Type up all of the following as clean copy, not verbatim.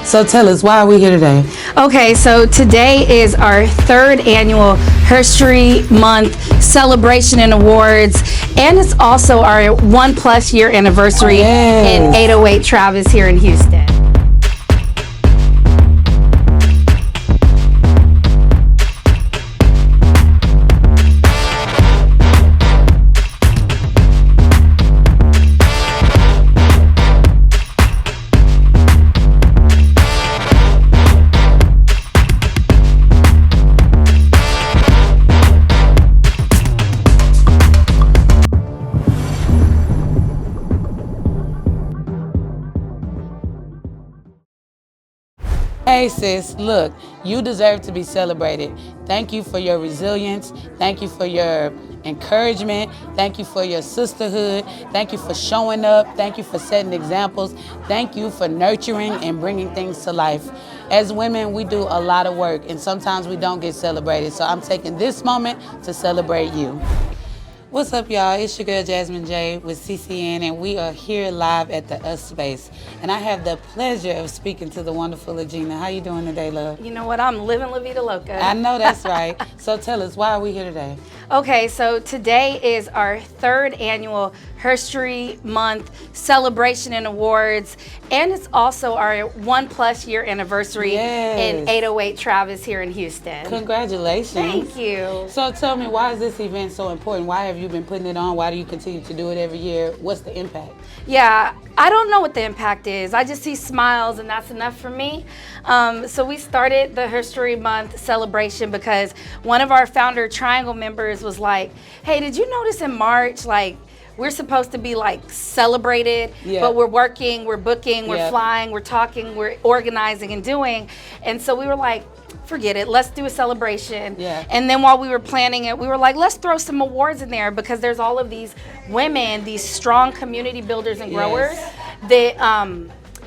So tell us, why are we here today? Okay, so today is our third annual HERStory Month celebration and awards, and it's also our 1+ year anniversary in 808 Travis here in Houston. Hey sis, look, you deserve to be celebrated. Thank you for your resilience. Thank you for your encouragement. Thank you for your sisterhood. Thank you for showing up. Thank you for setting examples. Thank you for nurturing and bringing things to life. As women, we do a lot of work, and sometimes we don't get celebrated. So I'm taking this moment to celebrate you. What's up, y'all? It's your girl Jasmine J with CCN, and we are here live at the US Space. And I have the pleasure of speaking to the wonderful Agina. How you doing today, love? You know what? I'm living La Vida Loca. I know that's right. So tell us, why are we here today? Okay, so today is our third annual HERStory Month celebration and awards, and it's also our 1+ year anniversary in 808 Travis here in Houston. Congratulations. Thank you. So tell me, why is this event so important? Why have you been putting it on? Why do you continue to do it every year? What's the impact? Yeah, I don't know what the impact is. I just see smiles, and that's enough for me. So we started the HERStory Month celebration because one of our founder Triangle members was like, hey, did you notice in March, like, we're supposed to be like celebrated, but we're working, we're booking, we're flying, we're talking, we're organizing and doing. And so we were like, forget it, let's do a celebration. And then while we were planning it, we were like, let's throw some awards in there, because there's all of these women, these strong community builders and growers that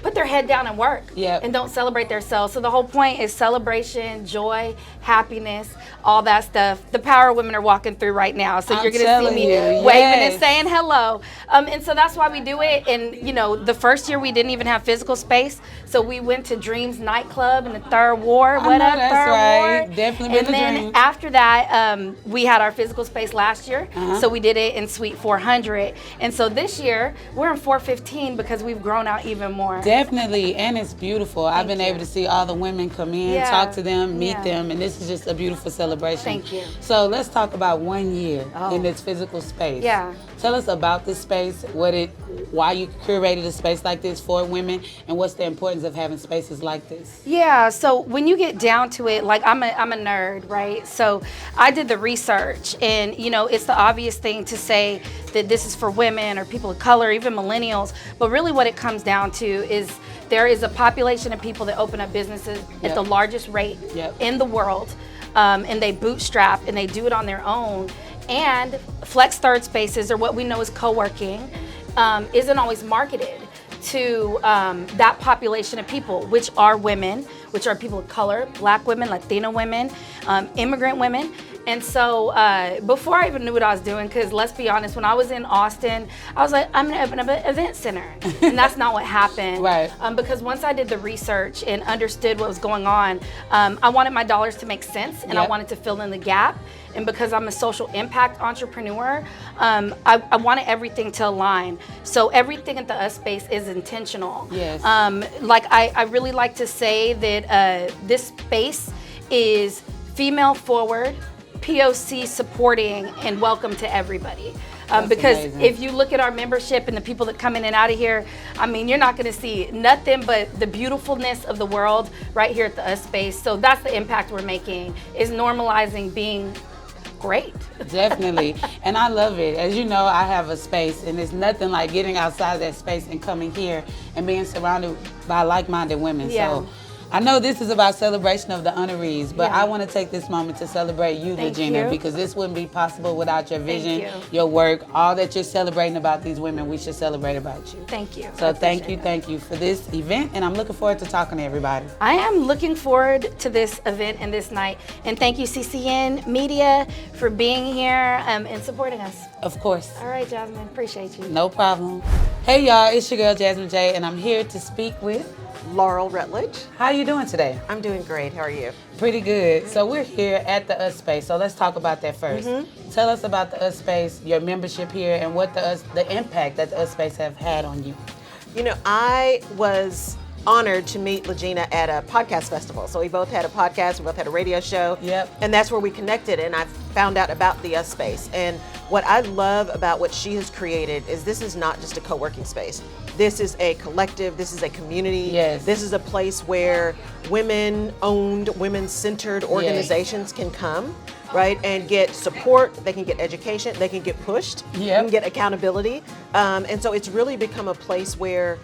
put their head down and work and don't celebrate themselves. So the whole point is celebration, joy, happiness, all that stuff. The Power Women are walking through right now, so you're gonna see me waving and saying hello. And so that's why we do it. And you know, the first year we didn't even have physical space, so we went to Dreams nightclub in the Third Ward. What up, Third Ward? Definitely been to Dreams. And then after that, we had our physical space last year, so we did it in Suite 400. And so this year we're in 415 because we've grown out even more. Definitely, and it's beautiful. I've been able to see all the women come in, talk to them, meet them, and this is just a beautiful celebration. Thank you. So let's talk about 1 year in this physical space. Tell us about this space, why you curated a space like this for women, and what's the importance of having spaces like this. Yeah, so when you get down to it, like I'm a nerd, right? So I did the research, and you know, it's the obvious thing to say that this is for women or people of color, even millennials, but really what it comes down to is there is a population of people that open up businesses at the largest rate in the world, and they bootstrap and they do it on their own. And flex third spaces, or what we know as co-working, isn't always marketed to that population of people, which are women, which are people of color, Black women, Latino women, immigrant women. And so before I even knew what I was doing, because let's be honest, when I was in Austin, I was like, I'm gonna open up an event center. And that's not what happened. Because once I did the research and understood what was going on, I wanted my dollars to make sense, and I wanted to fill in the gap. And because I'm a social impact entrepreneur, I wanted everything to align. So everything at the US Space is intentional. Like I really like to say that this space is female forward, POC supporting, and welcome to everybody. Because if you look at our membership and the people that come in and out of here, I mean, you're not gonna see nothing but the beautifulness of the world right here at the US Space. So that's the impact we're making, is normalizing being great. Definitely, and I love it. As you know, I have a space, and it's nothing like getting outside of that space and coming here and being surrounded by like-minded women. So I know this is about celebration of the honorees, but Yeah. I want to take this moment to celebrate you, Thank Regina, you. because this wouldn't be possible without your vision, you. your work, all that you're celebrating about these women. We should celebrate about you. Thank you. So I appreciate it. thank you for this event, and I'm looking forward to talking to everybody. I am looking forward to this event and this night. And thank you, CCN Media, for being here and supporting us. Of course. All right, Jasmine, appreciate you. No problem. Hey y'all, it's your girl Jasmine J, and I'm here to speak with. Laurel Rutledge. How you doing today? I'm doing great. How are you? Pretty good. So we're here at the US Space. So let's talk about that 1st. Tell us about the US Space, your membership here, and what the impact that the US Space have had on you. You know, I was honored to meet Legina at a podcast festival. So we both had a podcast, we both had a radio show. Yep. And that's where we connected, and I found out about the US Space. And what I love about what she has created is this is not just a co-working space. This is a collective, this is a community. Yes. This is a place where women-owned, women-centered organizations can come, right, and get support, they can get education, they can get pushed, they Yep. can get accountability. And so it's really become a place where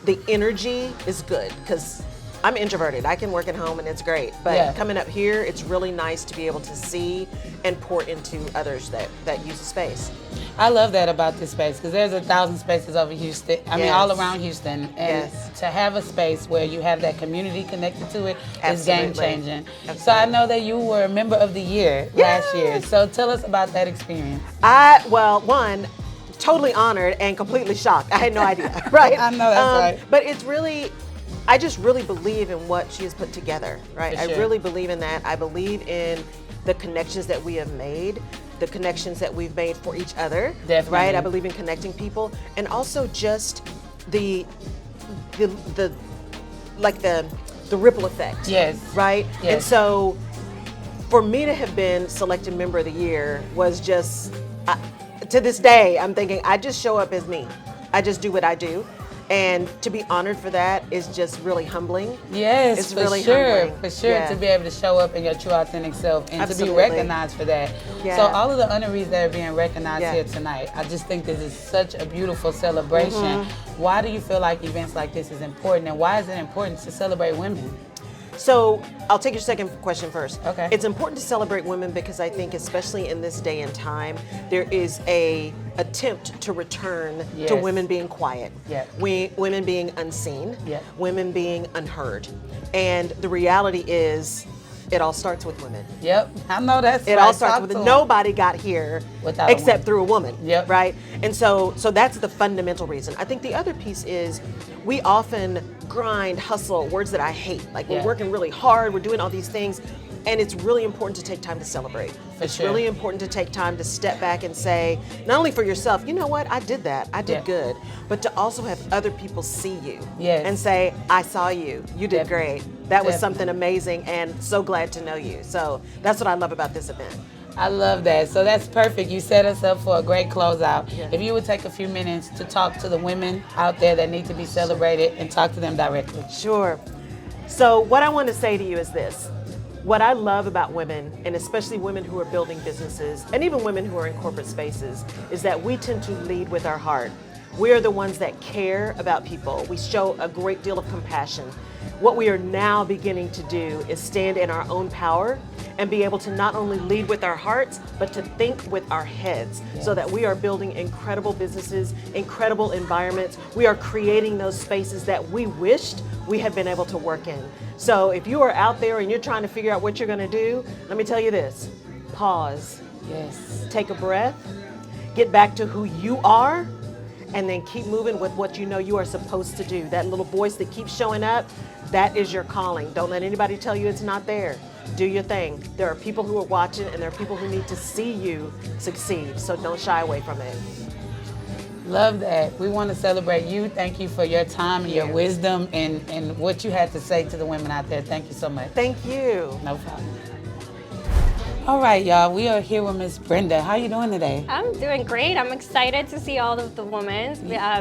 the energy is good, because I'm introverted. I can work at home and it's great. But Yeah. coming up here, it's really nice to be able to see and pour into others that use the space. I love that about this space because there's 1,000 spaces over Houston. I mean, Yes. all around Houston. And Yes. to have a space where you have that community connected to it is game Absolutely. changing. So I Absolutely. know that you were a member of the year last year. So tell us about that experience. One, totally honored and completely shocked. I had no idea, right? I know, that's right. But it's really, I just really believe in what she has put together, right? For I sure. really believe in that. I believe in the connections that we have made, the connections that we've made for each other, Definitely. right? I believe in connecting people, and also just the ripple effect. Yes. Right? Yes. And so for me to have been selected member of the year was just, to this day, I'm thinking I just show up as me. I just do what I do. And to be honored for that is just really humbling. Yes, It's for really sure, humbling. for sure, Yeah. to be able to show up in your true authentic self and Absolutely. to be recognized for that. Yeah. So all of the honorees that are being recognized Yeah. here tonight, I just think this is such a beautiful celebration. Why do you feel like events like this is important, and why is it important to celebrate women? So I'll take your second question first. Okay. It's important to celebrate women because I think, especially in this day and time, there is a attempt to return Yes. to women being quiet, Yeah. women being unseen, Yeah. women being unheard. And the reality is, it all starts with women. Yep, I know that's It right. all starts Talk with to 'em. nobody got here Without a except woman. through a woman. Yep. Right? And so that's the fundamental reason. I think the other piece is we often grind, hustle, words that I hate. Like Yeah. we're working really hard, we're doing all these things, and it's really important to take time to celebrate. It's sure. really important to take time to step back and say, not only for yourself, you know what, I did that, I did Yeah. good, but to also have other people see you Yes. and say, I saw you, you did Definitely. great. That was Definitely. something amazing and so glad to know you. So that's what I love about this event. I love that. So that's perfect. You set us up for a great closeout. Yeah. If you would take a few minutes to talk to the women out there that need to be celebrated and talk to them directly. Sure. So what I want to say to you is this. What I love about women, and especially women who are building businesses, and even women who are in corporate spaces, is that we tend to lead with our heart. We are the ones that care about people. We show a great deal of compassion. What we are now beginning to do is stand in our own power and be able to not only lead with our hearts, but to think with our heads so that we are building incredible businesses, incredible environments. We are creating those spaces that we wished we had been able to work in. So if you are out there and you're trying to figure out what you're gonna do, let me tell you this, pause, Yes. take a breath, get back to who you are, and then keep moving with what you know you are supposed to do. That little voice that keeps showing up, that is your calling. Don't let anybody tell you it's not there. Do your thing. There are people who are watching, and there are people who need to see you succeed, so don't shy away from it. Love that. We want to celebrate you. Thank you for your time and your wisdom and what you had to say to the women out there. Thank you so much. Thank you. No problem. All right, y'all. We are here with Miss Brenda. How you doing today? I'm doing great. I'm excited to see all of the women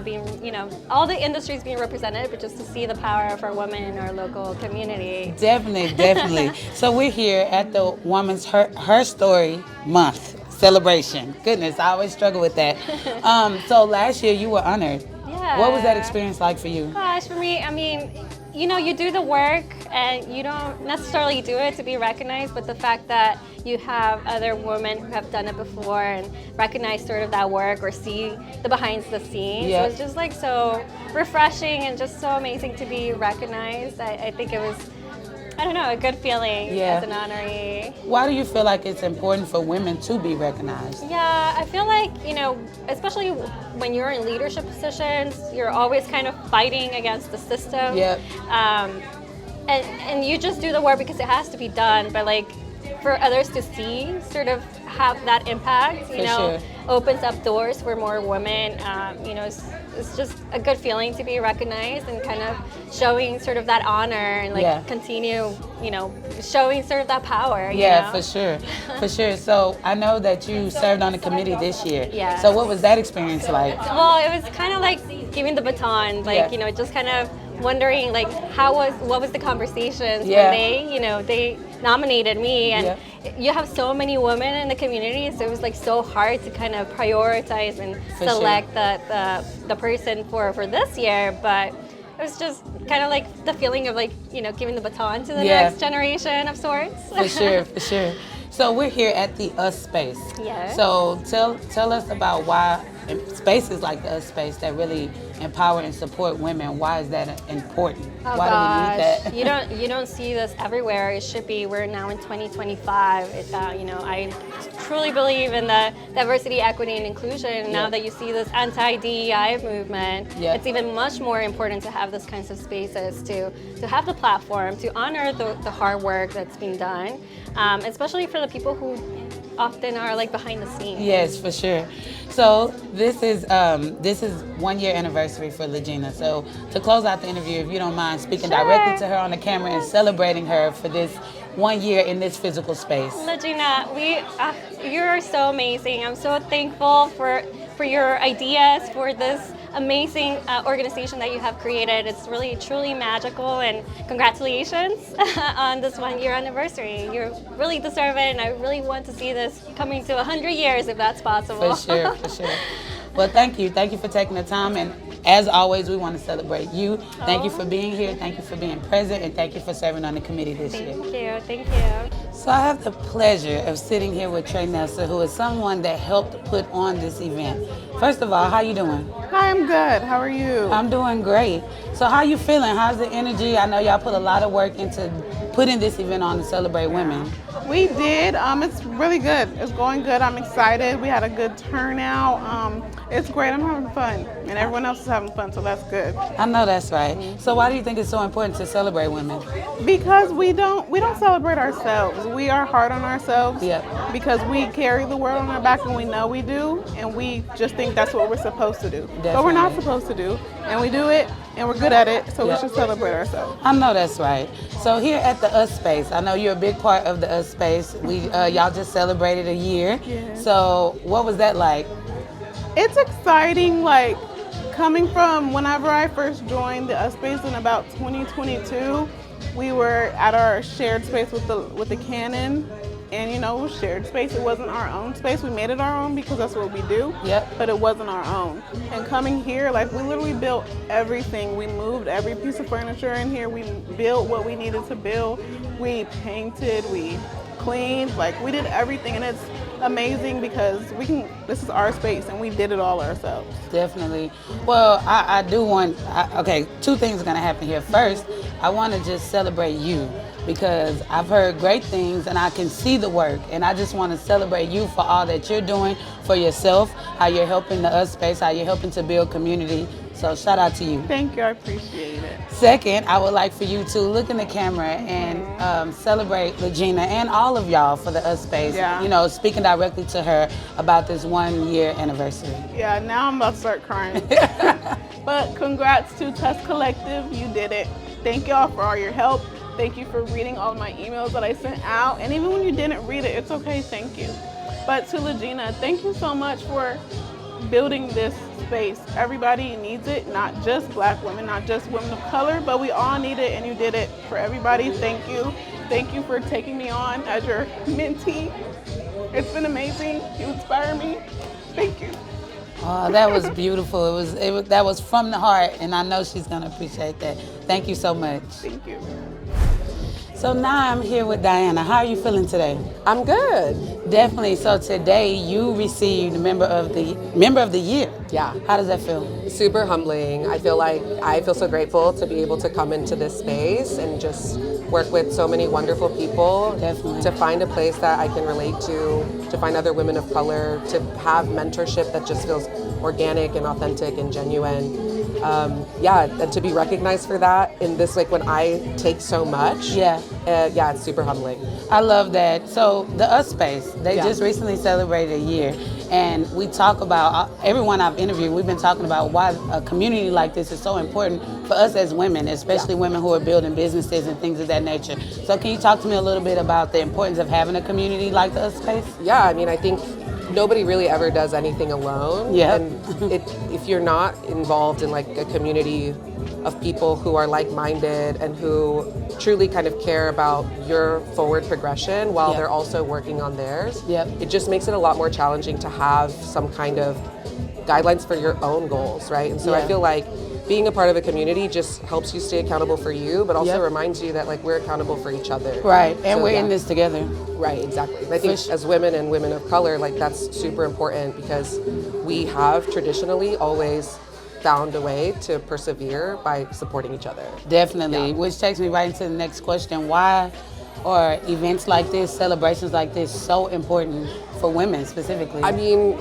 being, all the industries being represented, but just to see the power of our women in our local community. Definitely, definitely. So we're here at the Woman's Her Story Month celebration. Goodness, I always struggle with that. So last year you were honored. Yeah. What was that experience like for you? Gosh, for me, you know, you do the work and you don't necessarily do it to be recognized, but the fact that you have other women who have done it before and recognize sort of that work or see the behind the scenes, Yeah. it was just like so refreshing and just so amazing to be recognized. I think it was, I don't know, a good feeling Yeah. as an honoree. Why do you feel like it's important for women to be recognized? Yeah, I feel like, you know, especially when you're in leadership positions, you're always kind of fighting against the system. Yep. And you just do the work because it has to be done, but like for others to see sort of have that impact, you For know, sure. opens up doors for more women. You know, it's just a good feeling to be recognized and kind of showing sort of that honor and like Yeah. continue, you know, showing sort of that power. Yeah, you know? for sure. For sure. So I know that you served on the committee this year. Yes. So what was that experience like? Well, it was kind of like giving the baton, like, Yeah. you know, just kind of wondering like what was the conversations Yeah. when they, you know, they nominated me, and Yeah. you have so many women in the community, so it was like so hard to kind of prioritize and For select the person for this year, but it was just kind of like the feeling of like, you know, giving the baton to the Yeah. next generation of sorts. For sure, for sure. So we're here at the Us Space. Yes. So tell us about why spaces like the Us Space that really empower and support women. Why is that important? Oh Why do we need gosh, that? you don't see this everywhere. It should be. We're now in 2025. You know, I truly believe in the diversity, equity, and inclusion. Now Yeah. that you see this anti-DEI movement, Yeah. it's even much more important to have those kinds of spaces to have the platform to honor the hard work that's being done, especially for the people who often are like behind the scenes. Yes, for sure. So this is 1 year anniversary for Legina. So to close out the interview, if you don't mind speaking Sure. directly to her on the camera and celebrating her for this 1 year in this physical space. Legina, you're so amazing. I'm so thankful for your ideas, for this amazing organization that you have created. It's really, truly magical, and congratulations on this 1 year anniversary. You really deserve it, and I really want to see this coming to 100 years if that's possible. For sure, for sure. Well, thank you. Thank you for taking the time. And as always, we want to celebrate you. Thank you for being here. Thank you for being present. And thank you for serving on the committee this year. Thank you. So I have the pleasure of sitting here with Trey Nessa, who is someone that helped put on this event. First of all, how you doing? Hi, I'm good. How are you? I'm doing great. So how you feeling? How's the energy? I know y'all put a lot of work into putting this event on to celebrate women. We did. It's really good. It's going good. I'm excited. We had a good turnout. It's great. I'm having fun, and everyone else is having fun, so that's good. I know that's right. So why do you think it's so important to celebrate women? Because we don't celebrate ourselves. We are hard on ourselves. Yep. Because we carry the world on our back, and we know we do, and we just think that's what we're supposed to do. But we're not Definitely. supposed to do, and we do it, and we're good at it. So Yep. we should celebrate ourselves. I know that's right. So here at the Us Space, I know you're a big part of the Us Space. Y'all just celebrated a year. Yes. So what was that like? It's exciting, like coming from whenever I first joined the Us Space in about 2022, we were at our shared space with the Canon, and you know, it was shared space. It wasn't our own space. We made it our own because that's what we do. Yep. But it wasn't our own. And coming here, like we literally built everything. We moved every piece of furniture in here. We built what we needed to build. We painted. We cleaned. Like we did everything, and it's amazing because this is our space and we did it all ourselves. Definitely. Well, I do want, okay, two things are going to happen here. First, I want to just celebrate you because I've heard great things and I can see the work, and I just want to celebrate you for all that you're doing for yourself, how you're helping the Us Space, how you're helping to build community. So shout out to you. Thank you, I appreciate it. Second, I would like for you to look in the camera and celebrate Legina and all of y'all for the Us Space. Yeah. You know, speaking directly to her about this 1 year anniversary. Yeah, now I'm about to start crying. But congrats to Test Collective, you did it. Thank y'all for all your help. Thank you for reading all my emails that I sent out. And even when you didn't read it, it's okay, thank you. But to Legina, thank you so much for building this space. Everybody needs it, not just Black women, not just women of color, but we all need it, and you did it for everybody. Thank you. Thank you for taking me on as your mentee. It's been amazing. You inspire me. Thank you. Oh, that was beautiful. That was from the heart, and I know she's gonna appreciate that. Thank you so much. Thank you. So now I'm here with Diana. How are you feeling today? I'm good. Definitely. So today you received member of the year. Yeah. How does that feel? Super humbling. I feel so grateful to be able to come into this space and just work with so many wonderful people. Definitely. To find a place that I can relate to find other women of color, to have mentorship that just feels organic and authentic and genuine. And to be recognized for that in this, like, when I take so much. Yeah. It's super humbling. I love that. So the Us Space, they Yeah. just recently celebrated a year, and we talk about, everyone I've interviewed, we've been talking about why a community like this is so important for us as women, especially women who are building businesses and things of that nature. So can you talk to me a little bit about the importance of having a community like the Us Space? Yeah, I mean, I think nobody really ever does anything alone. Yeah. And if you're not involved in like a community of people who are like-minded and who truly kind of care about your forward progression while Yep. they're also working on theirs, Yep. it just makes it a lot more challenging to have some kind of guidelines for your own goals, right? And so I Yeah. feel like being a part of a community just helps you stay accountable for you, but also Yep. reminds you that like we're accountable for each other. Right, and So, we're yeah. in this together. Right, exactly. And I think For as women and women of color, like that's super important because we have traditionally always found a way to persevere by supporting each other. Definitely, Yeah. which takes me right into the next question. Why are events like this, celebrations like this, so important for women specifically? I mean,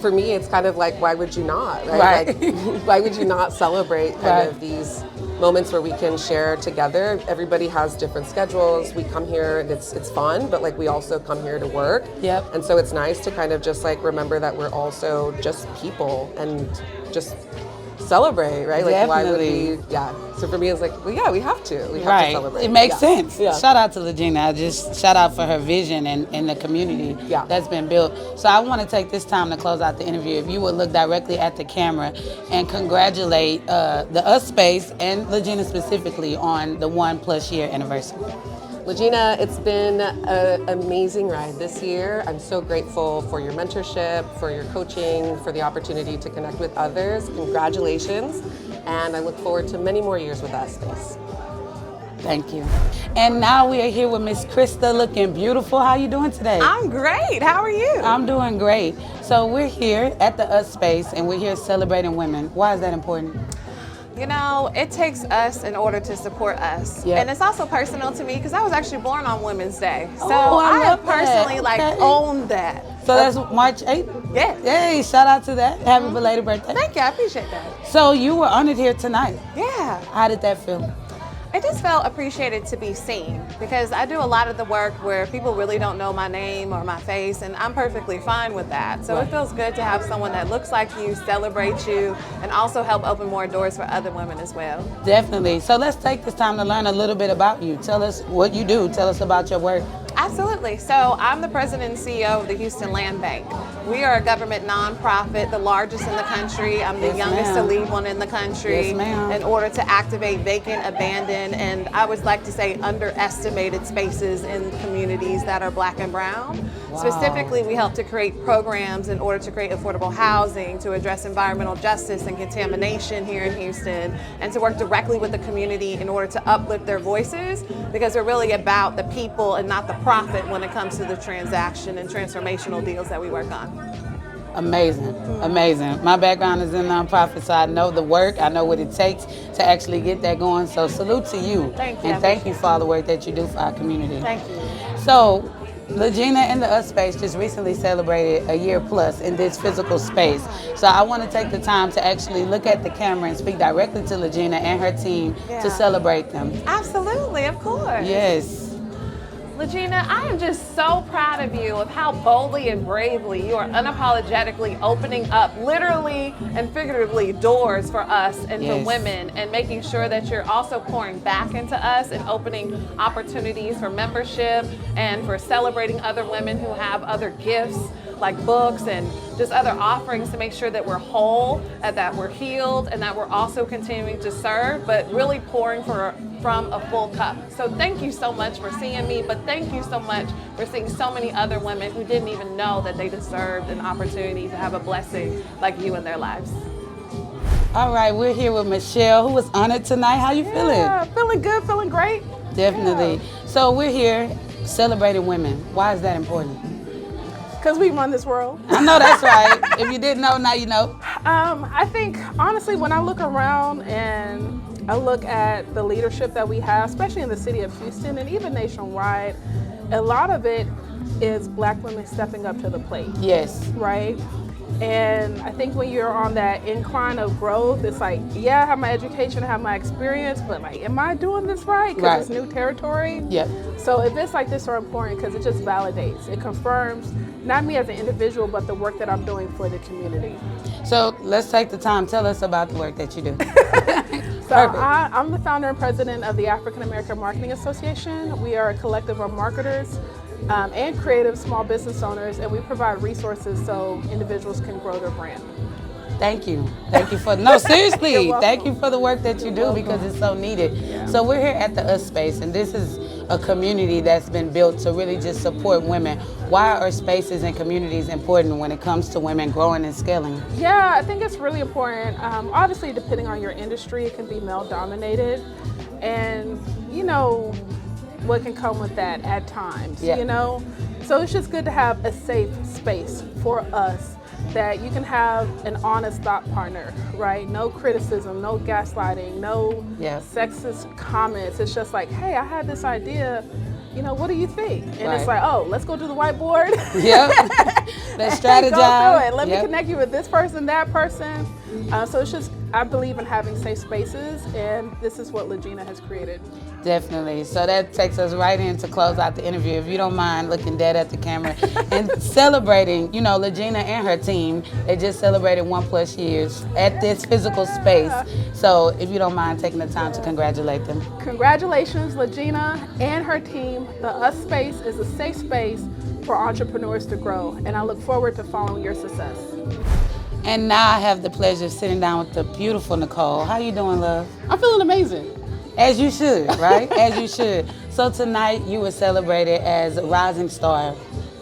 for me, it's kind of like, why would you not, right? Right. Like, why would you not celebrate kind Right. of these moments where we can share together? Everybody has different schedules. We come here and it's fun, but like we also come here to work. Yep. And so it's nice to kind of just like remember that we're also just people and just celebrate, right? Like why would Definitely. we, yeah. So for me, it's like, well, yeah, we have to. We have to Right, celebrate. it makes Yeah. sense. Yeah. Shout out to Legina. I just shout out for her vision and the community Yeah. that's been built. So I want to take this time to close out the interview. If you would look directly at the camera and congratulate the Us Space and Legina specifically on the 1+ year anniversary. Legina, it's been an amazing ride this year. I'm so grateful for your mentorship, for your coaching, for the opportunity to connect with others. Congratulations, and I look forward to many more years with Us Space. Thank you. And now we are here with Miss Krista, looking beautiful. How you doing today? I'm great. How are you? I'm doing great. So we're here at the Us Space, and we're here celebrating women. Why is that important? You know, it takes us in order to support us. Yeah. And it's also personal to me because I was actually born on Women's Day. So Oh, I I have love that. personally like Okay. owned that. So that's March 8th? Yeah. Hey, shout out to that. Happy belated birthday. Thank you. I appreciate that. So you were honored here tonight. Yeah. How did that feel? I just felt appreciated to be seen because I do a lot of the work where people really don't know my name or my face, and I'm perfectly fine with that. So Right. it feels good to have someone that looks like you, celebrate you, and also help open more doors for other women as well. Definitely. So let's take this time to learn a little bit about you. Tell us what you do. Tell us about your work. Absolutely. So I'm the president and CEO of the Houston Land Bank. We are a government nonprofit, the largest in the country. I'm the Yes, youngest ma'am. to lead one in the country. Yes, ma'am. In order to activate vacant, abandoned, and I would like to say underestimated spaces in communities that are Black and brown. Wow. Specifically, we help to create programs in order to create affordable housing, to address environmental justice and contamination here in Houston, and to work directly with the community in order to uplift their voices, because we're really about the people and not the profit when it comes to the transaction and transformational deals that we work on. Amazing. Amazing. My background is in nonprofit, so I know the work. I know what it takes to actually get that going. So salute to you. Thank you. And thank you for all the work that you do for our community. Thank you. So, Legina and the Us Space just recently celebrated a year plus in this physical space. So I want to take the time to actually look at the camera and speak directly to Legina and her team Yeah. to celebrate them. Absolutely, of course. Yes. Legina, I am just so proud of you of how boldly and bravely you are unapologetically opening up, literally and figuratively, doors for us and Yes. for women, and making sure that you're also pouring back into us and opening opportunities for membership and for celebrating other women who have other gifts. like books and just other offerings to make sure that we're whole, and that we're healed, and that we're also continuing to serve, but really pouring from a full cup. So thank you so much for seeing me, but thank you so much for seeing so many other women who didn't even know that they deserved an opportunity to have a blessing like you in their lives. All right, we're here with Michelle, who was honored tonight. How you feeling? Yeah, feeling good, feeling great. Definitely. Yeah. So we're here celebrating women. Why is that important? Because we run this world. I know that's right. If you didn't know, now you know. I think, honestly, when I look around and I look at the leadership that we have, especially in the city of Houston and even nationwide, a lot of it is Black women stepping up to the plate. Yes. Right? And I think when you're on that incline of growth, it's like, yeah, I have my education, I have my experience, but like, am I doing this right? Because it's new territory. Yep. So events like this are important because it just validates, it confirms not me as an individual, but the work that I'm doing for the community. So let's take the time. Tell us about the work that you do. So I'm the founder and president of the African American Marketing Association. We are a collective of marketers and creative small business owners, and we provide resources so individuals can grow their brand. Thank you. Thank you for, no, seriously, You're welcome. thank you for the work that you do because it's so needed. Yeah. So we're here at the US Space, and this is a community that's been built to really just support women. Why are spaces and communities important when it comes to women growing and scaling? Yeah, I think it's really important. Obviously, depending on your industry, it can be male dominated, and you know what can come with that at times, Yeah. you know? So it's just good to have a safe space for us that you can have an honest thought partner, right? No criticism, no gaslighting, no sexist comments. It's just like, hey, I had this idea, you know, what do you think? And it's like, oh, let's go to the whiteboard. Yep. Let's strategize. Go through it. Let me connect you with this person, that person. So it's just, I believe in having safe spaces, and this is what Legina has created. Definitely. So that takes us right in to close out the interview. If you don't mind looking dead at the camera and celebrating, you know, Legina and her team, they just celebrated 1+ years at this physical space. So if you don't mind taking the time to congratulate them. Congratulations, Legina and her team. The US Space is a safe space for entrepreneurs to grow, and I look forward to following your success. And now I have the pleasure of sitting down with the beautiful Nicole. How you doing, love? I'm feeling amazing. As you should, right? As you should. So tonight you were celebrated as a rising star.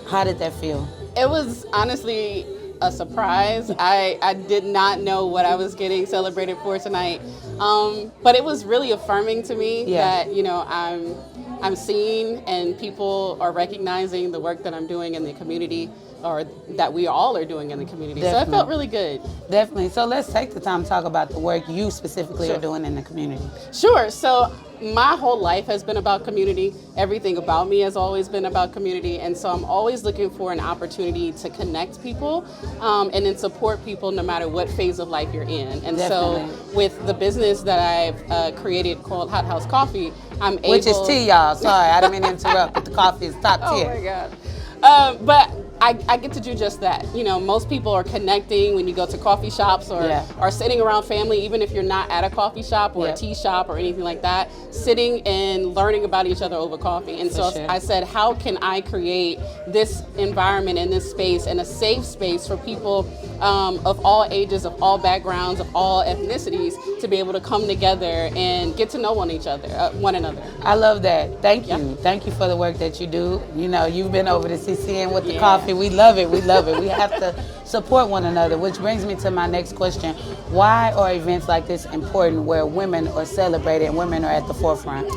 How did that feel? It was honestly a surprise. I did not know what I was getting celebrated for tonight. But it was really affirming to me that, you know, I'm seen and people are recognizing the work that I'm doing in the community, or that we all are doing in the community. Definitely. So it felt really good. Definitely. So let's take the time to talk about the work you specifically are doing in the community. Sure. So my whole life has been about community. Everything about me has always been about community. And so I'm always looking for an opportunity to connect people and then support people no matter what phase of life you're in. And Definitely. so with the business that I've created called Hot House Coffee, I'm able... Which is tea, y'all. Sorry, I didn't mean to interrupt, but the coffee is top tier. Oh my God. But I get to do just that. You know, most people are connecting when you go to coffee shops or are sitting around family, even if you're not at a coffee shop or a tea shop or anything like that, sitting and learning about each other over coffee. And so I said, how can I create this environment and this space and a safe space for people of all ages, of all backgrounds, of all ethnicities to be able to come together and get to know one another. I love that. Thank you. Thank you for the work that you do. You know, you've been over to CCN with the coffee. We love it. We love it. We have to support one another, which brings me to my next question. Why are events like this important where women are celebrated and women are at the forefront?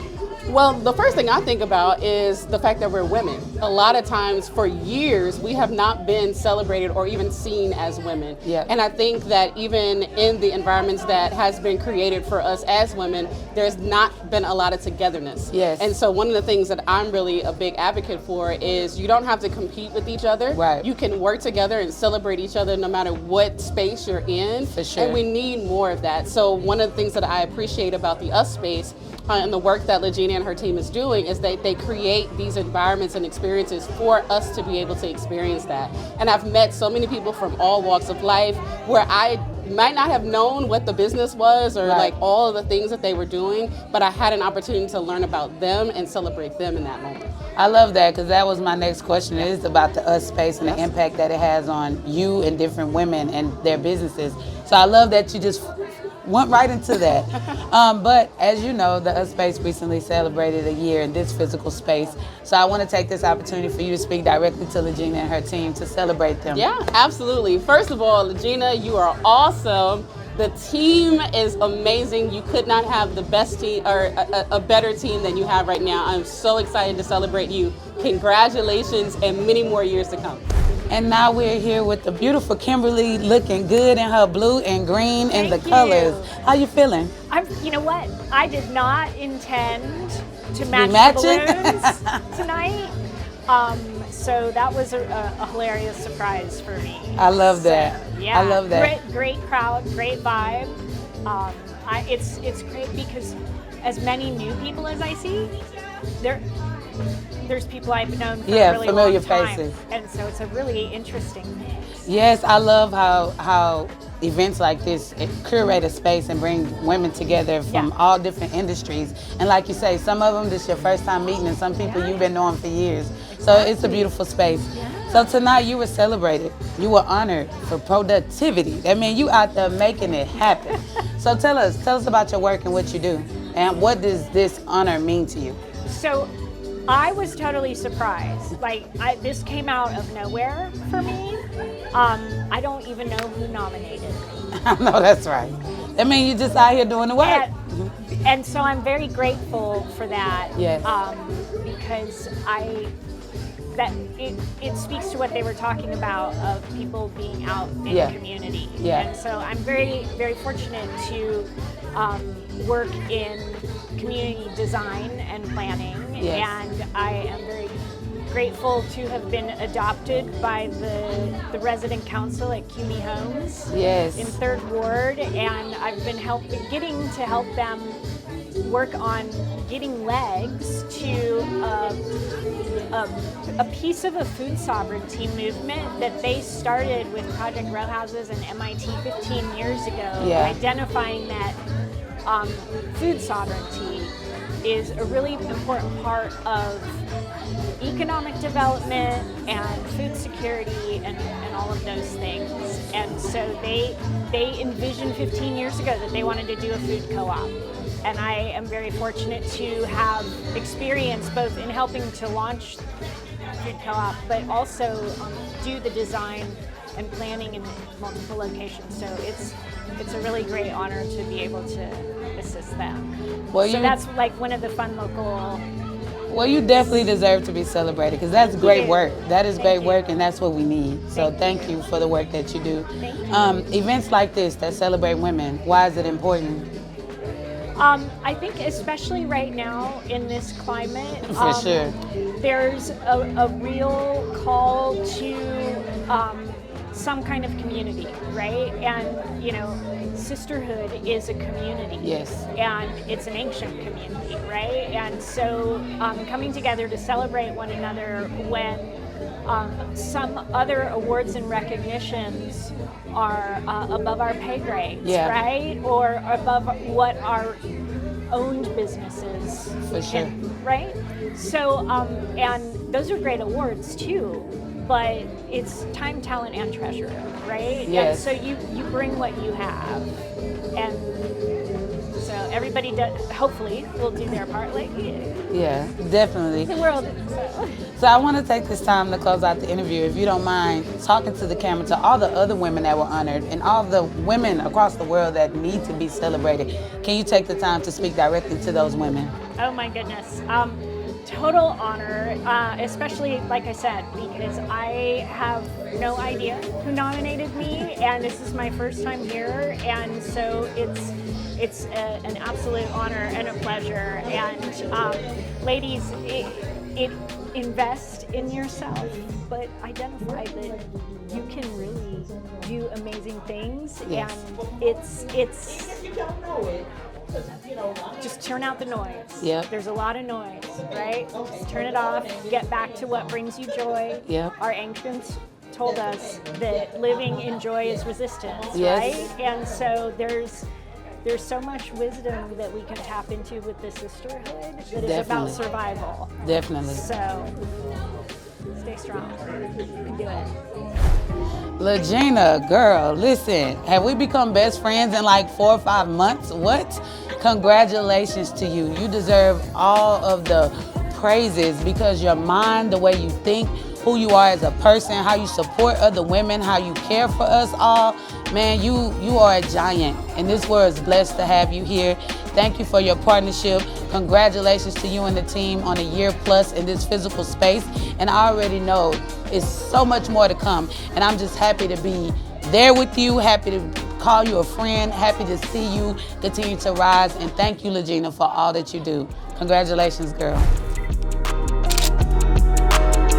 Well, the first thing I think about is the fact that we're women. A lot of times for years, we have not been celebrated or even seen as women. And I think that even in the environments that has been created for us as women, there's not been a lot of togetherness. And so one of the things that I'm really a big advocate for is you don't have to compete with each other. You can work together and celebrate each other no matter what space you're in. And we need more of that. So one of the things that I appreciate about the US Space and the work that Legina and her team is doing is that they create these environments and experiences for us to be able to experience that. And I've met so many people from all walks of life where I might not have known what the business was or Right. like all of the things that they were doing, but I had an opportunity to learn about them and celebrate them in that moment. I love that, because that was my next question. It is about the us space and the Yes. impact that it has on you and different women and their businesses. So I love that you just went right into that. But as you know, the us space recently celebrated a year in this physical space. So I want to take this opportunity for you to speak directly to Legina and her team to celebrate them. Yeah, absolutely. First of all, Legina, you are awesome. The team is amazing. You could not have the best team or a better team than you have right now. I'm so excited to celebrate you. Congratulations and many more years to come. And now we're here with the beautiful Kimberly, looking good in her blue and green and the Thank you. colors. How you feeling? You know what? I did not intend to Be match the matching? balloons tonight. So that was a hilarious surprise for me. I love that. So, yeah, I love that. Great crowd, great vibe. It's great because as many new people as I see, there's people I've known for a really familiar long time. faces. And so it's a really interesting mix. Yes, I love how events like this curate a space and bring women together from Yeah. all different industries. And like you say, some of them this your first time meeting, and some people you've been knowing for years. So it's a beautiful space. So tonight you were celebrated. You were honored for productivity. That means you out there making it happen. So tell us about your work and what you do, and what does this honor mean to you? So I was totally surprised. This came out of nowhere for me. I don't even know who nominated me. I know that's right. That means you just out here doing the work. And so I'm very grateful for that. Yes. Because it speaks to what they were talking about of people being out in Yeah. the community. Yeah. And so I'm very, very fortunate to work in community design and planning. Yes. And I am very grateful to have been adopted by the resident council at CUNY Homes Yes. in 3rd Ward, and I've been getting to help them work on getting legs to a piece of a food sovereignty movement that they started with Project Row Houses and MIT 15 years ago, Yeah. identifying that food sovereignty is a really important part of economic development and food security and all of those things. And so they envisioned 15 years ago that they wanted to do a food co-op. And I am very fortunate to have experience both in helping to launch food co-op, but also do the design and planning in multiple locations. So it's a really great honor to be able to assist them. Well, So that's like one of the fun local. Well, you definitely deserve to be celebrated, because that's great you. work. That is Thank great you. work, and that's what we need. So thank you for the work that you do. Thank you. Events like this that celebrate women, why is it important? I think especially right now in this climate, For sure. there's a real call to some kind of community, right? And sisterhood is a community. Yes. And it's an ancient community, right? And so coming together to celebrate one another when some other awards and recognitions are above our pay grades, Yeah. right? Or above what our owned businesses For sure. right? So, and those are great awards too, but it's time, talent, and treasure, right? Yes. And so you bring what you have, and so everybody hopefully will do their part, like Yeah, definitely. the world. So I want to take this time to close out the interview, if you don't mind, talking to the camera, to all the other women that were honored and all the women across the world that need to be celebrated. Can you take the time to speak directly to those women? Oh my goodness. Total honor, especially like I said, because I have no idea who nominated me, and this is my first time here, and so it's an absolute honor and a pleasure. And ladies, it invest in yourself, but identify that you can really do amazing things, Yes. and it's just turn out the noise. Yep. There's a lot of noise, right? Just turn it off, get back to what brings you joy. Yep. Our ancients told us that living in joy is resistance, Yes. right? And so there's so much wisdom that we can tap into with the sisterhood that is about Definitely. survival. Definitely. So stay strong. You can do it. LaGina, girl, listen, have we become best friends in like 4 or 5 months? What? Congratulations to you. You deserve all of the praises because your mind, the way you think, who you are as a person, how you support other women, how you care for us all, man, you are a giant. And this world is blessed to have you here. Thank you for your partnership. Congratulations to you and the team on a year plus in this physical space. And I already know it's so much more to come. And I'm just happy to be there with you, happy to call you a friend, happy to see you continue to rise. And thank you, LaGina, for all that you do. Congratulations, girl.